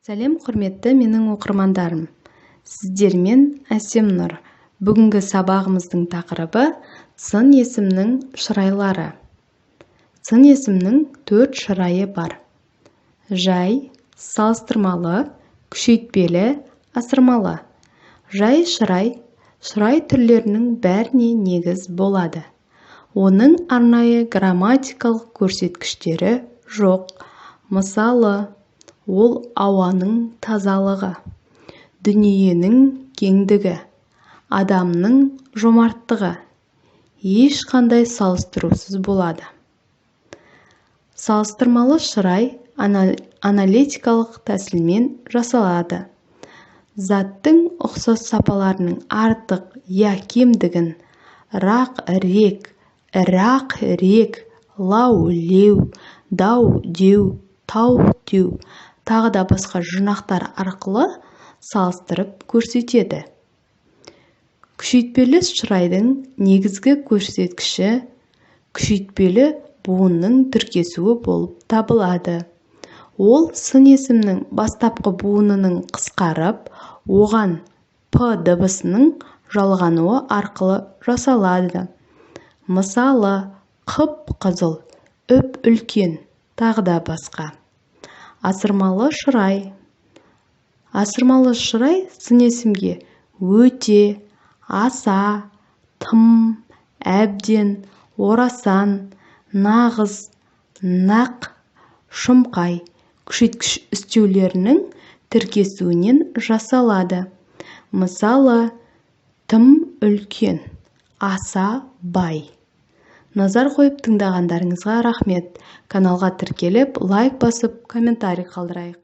Сәлем құрметті менің оқырмандарым. Сіздермен Әсем Нұр. Бүгінгі сабағымыздың тақырыбы сын есімнің шырайлары. Сын есімнің 4 шырайы бар. Жай, салыстырмалы, күшейтпелі, асырмалы. Жай шырай түрлерінің бәріне негіз болады. Оның арнайы грамматикалық көрсеткіштері жоқ. Мысалы, ол ауаның тазалығы, дүниенің кеңдігі, адамның жомарттығы. Ешқандай салыстырусыз болады. Салыстырмалы шырай аналитикалық тәсілмен жасалады. Заттың ұқсас сапаларының артық я кемдігін рақ-рек, рақ-рек, лау-леу, дау-деу, тау-теу, тағы да басқа жинақтар арқылы салыстырып көрсетеді. Күшейтпелі шырайдың негізгі көрсеткіші күшейтпелі буынның тіркесуі болып табылады. Ол сын есімнің бастапқы буынының қысқарып, оған п дыбысының жалғануы арқылы жасалады. Мысалы, қып-қызыл, үп-үлкен, тағы да басқа. Асырмалы шырай. Асырмалы шырай сын есімге өте, аса, тым, әбден, орасан, нағыз, нақ, шымқай күшейткіш үстеулерінің тіркесуінен жасалады. Мысалы, тым үлкен, аса бай. Назар қойып тыңдағандарыңызға рахмет. Каналға тіркеліп, лайк басып, комментарий қалдырайық.